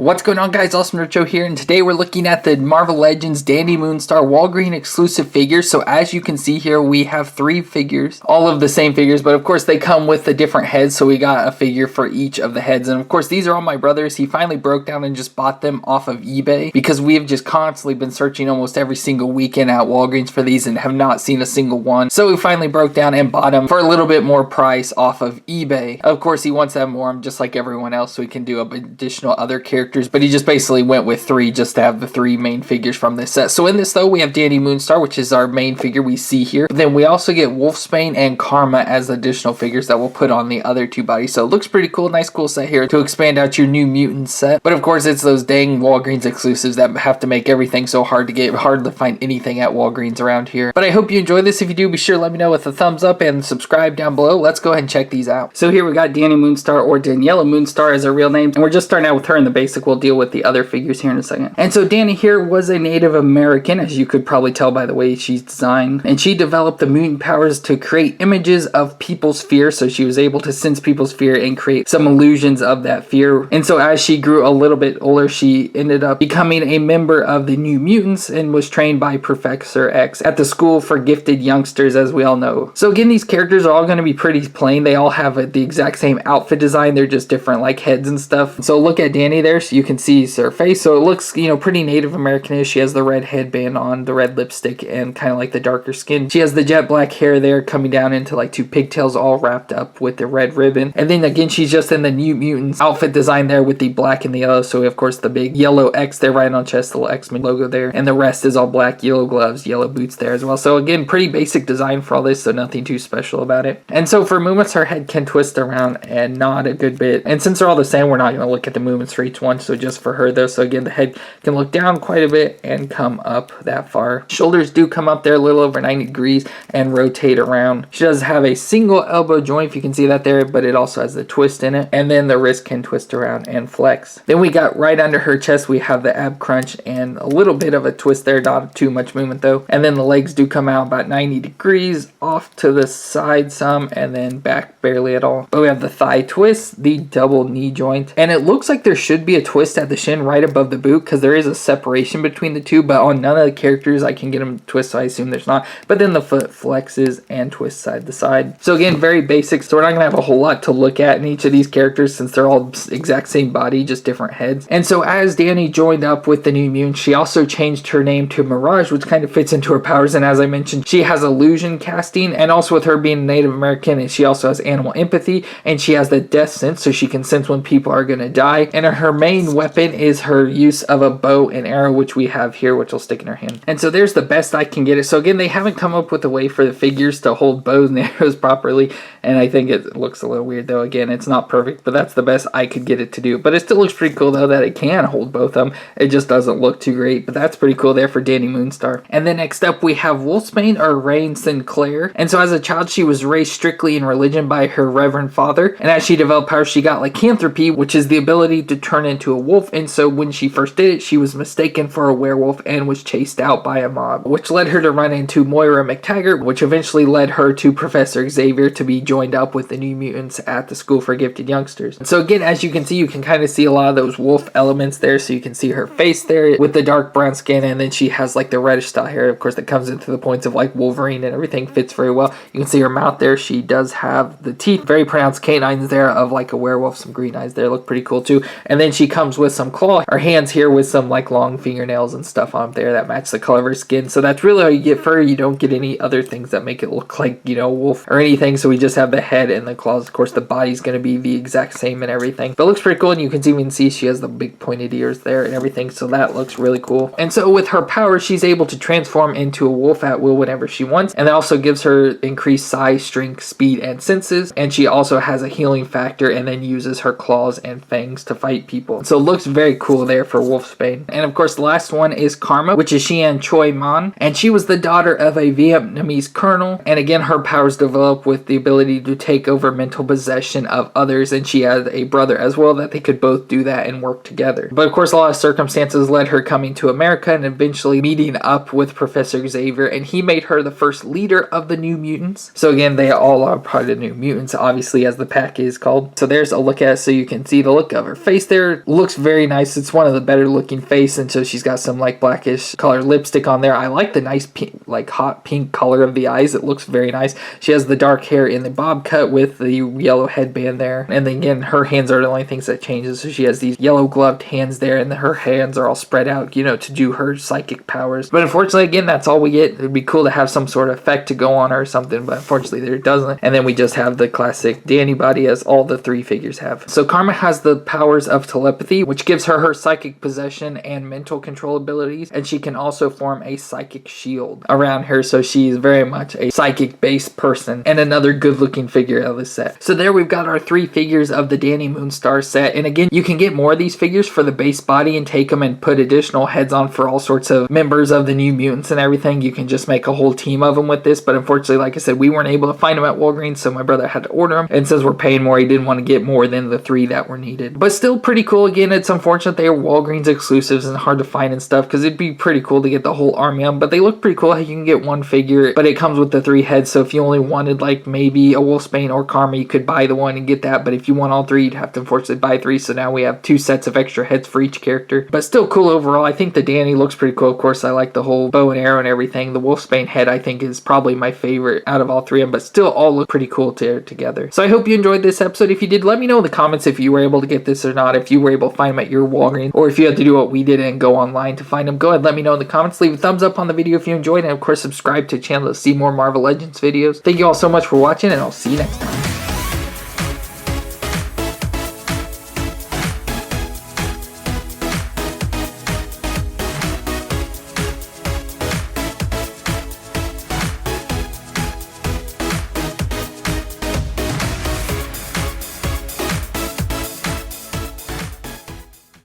What's going on, guys? Awesome Nerd Joe here, and today we're looking at the Marvel Legends Danny Moonstar Walgreens exclusive figures. So as you can see here, we have 3 figures, all of the same figures, but of course they come with the different heads, so we got a figure for each of the heads. And of course these are all my brothers. He finally broke down and just bought them off of eBay because we have just constantly been searching almost every single weekend at Walgreens for these and have not seen a single one. So we finally broke down and bought them for a little bit more price off of eBay. Of course he wants to have more just like everyone else, so he can do additional other characters, but he just basically went with 3 just to have the 3 main figures from this set. So in this though, we have Danny Moonstar, which is our main figure we see here. But then we also get Wolfsbane and Karma as additional figures that we'll put on the other 2 bodies. So it looks pretty cool. Nice cool set here to expand out your New Mutant set. But of course it's those dang Walgreens exclusives that have to make everything so hard to get, hard to find anything at Walgreens around here. But I hope you enjoy this. If you do, be sure to let me know with a thumbs up and subscribe down below. Let's go ahead and check these out. So here we got Danny Moonstar, or Daniela Moonstar as her real name, and we're just starting out with her in the basic. We'll deal with the other figures here in a second. And so Danny here was a Native American, as you could probably tell by the way she's designed, and she developed the mutant powers to create images of people's fear. So she was able to sense people's fear and create some illusions of that fear. And so as she grew a little bit older, she ended up becoming a member of the New Mutants and was trained by Professor X at the School for Gifted Youngsters, as we all know. So again, these characters are all going to be pretty plain. They all have the exact same outfit design. They're just different like heads and stuff. So look at Danny there, so you can see her face. So it looks, you know, pretty Native American-ish. She has the red headband on, the red lipstick, and kind of like the darker skin. She has the jet black hair there coming down into like 2 pigtails all wrapped up with the red ribbon. And then again, she's just in the New Mutants outfit design there with the black and the yellow. So of course the big yellow X there right on chest, the little X-Men logo there. And the rest is all black, yellow gloves, yellow boots there as well. So again, pretty basic design for all this, so nothing too special about it. And so for movements, her head can twist around and nod a good bit. And since they're all the same, we're not going to look at the movements for each one. So just for her though, so again, the head can look down quite a bit and come up that far. Shoulders do come up there a little over 90 degrees and rotate around. She does have a single elbow joint, if you can see that there, but it also has the twist in it. And then the wrist can twist around and flex. Then we got right under her chest, we have the ab crunch and a little bit of a twist there, not too much movement though. And then the legs do come out about 90 degrees off to the side some, and then back barely at all. But we have the thigh twist, the double knee joint, and it looks like there should be a twist at the shin right above the boot because there is a separation between the 2, but on none of the characters I can get them to twist, so I assume there's not. But then the foot flexes and twists side to side. So again, very basic, so we're not going to have a whole lot to look at in each of these characters since they're all exact same body, just different heads. And so as Danny joined up with the New Mutants, she also changed her name to Mirage, which kind of fits into her powers. And as I mentioned, she has illusion casting, and also with her being Native American, and she also has animal empathy, and she has the death sense, so she can sense when people are going to die. And her main weapon is her use of a bow and arrow, which we have here, which will stick in her hand. And so there's the best I can get it. So again, they haven't come up with a way for the figures to hold bows and arrows properly, and I think it looks a little weird though. Again, it's not perfect, but that's the best I could get it to do. But it still looks pretty cool though that it can hold both of them. It just doesn't look too great, but that's pretty cool there for Danny Moonstar. And then next up we have Wolfsbane, or Rain Sinclair. And so as a child, she was raised strictly in religion by her reverend father, and as she developed powers, she got lycanthropy, which is the ability to turn into a wolf. And so when she first did it, she was mistaken for a werewolf and was chased out by a mob, which led her to run into Moira McTaggart, which eventually led her to Professor Xavier to be joined up with the New Mutants at the School for Gifted Youngsters. And so again, as you can see, you can kind of see a lot of those wolf elements there. So you can see her face there with the dark brown skin, and then she has like the reddish style hair, of course, that comes into the points of like Wolverine, and everything fits very well. You can see her mouth there. She does have the teeth, very pronounced canines there of like a werewolf, some green eyes there, look pretty cool too. And then she comes with some claw, her hands here with some like long fingernails and stuff on there that match the color of her skin. So that's really how you get fur. You don't get any other things that make it look like, you know, wolf or anything. So we just have the head and the claws. Of course, the body's going to be the exact same and everything, but it looks pretty cool. And you can even see she has the big pointed ears there and everything, so that looks really cool. And so with her power, she's able to transform into a wolf at will whenever she wants, and that also gives her increased size, strength, speed, and senses. And she also has a healing factor, and then uses her claws and fangs to fight people. So it looks very cool there for Wolfsbane. And of course, the last one is Karma, which is Xian Choi Man, and she was the daughter of a Vietnamese colonel. And again, her powers develop with the ability to take over mental possession of others, and she had a brother as well that they could both do that and work together. But of course, a lot of circumstances led her coming to America and eventually meeting up with Professor Xavier, and he made her the first leader of the New Mutants. So again, they all are part of the New Mutants, obviously, as the pack is called. So there's a look at it, so you can see the look of her face there. looks very nice. It's one of the better looking face, and so she's got some like blackish color lipstick on there. I like the nice pink, like hot pink color of the eyes. It looks very nice. She has the dark hair in the bob cut with the yellow headband there, and then again her hands are the only things that changes. So she has these yellow gloved hands there, and her hands are all spread out, you know, to do her psychic powers. But unfortunately, again, that's all we get. It'd be cool to have some sort of effect to go on her or something, but unfortunately there doesn't. And then we just have the classic Danny body as all the three figures have. So Karma has the powers of telepathy, which gives her psychic possession and mental control abilities, and she can also form a psychic shield around her, so she's very much a psychic based person, and another good looking figure of the set. So there we've got our three figures of the Dani Moonstar set, and again, you can get more of these figures for the base body and take them and put additional heads on for all sorts of members of the New Mutants and everything. You can just make a whole team of them with this, but unfortunately, like I said, we weren't able to find them at Walgreens, so my brother had to order them, and since we're paying more, he didn't want to get more than the three that were needed. But still pretty cool. Again, it's unfortunate they are Walgreens exclusives and hard to find and stuff, because it'd be pretty cool to get the whole army on, but they look pretty cool. You can get one figure, but it comes with the three heads, so if you only wanted like maybe a Wolfsbane or Karma, you could buy the one and get that, but if you want all three, you'd have to unfortunately buy three, so now we have two sets of extra heads for each character. But still cool overall. I think the Dani looks pretty cool. Of course, I like the whole bow and arrow and everything. The Wolfsbane head I think is probably my favorite out of all three of them, but still all look pretty cool together. So I hope you enjoyed this episode. If you did, let me know in the comments if you were able to get this or not, if you were able to find them at your Walgreens, or if you had to do what we did and go online to find them. Go ahead, let me know in the comments. Leave a thumbs up on the video if you enjoyed, and of course subscribe to the channel to see more Marvel Legends videos. Thank you all so much for watching, and I'll see you next time.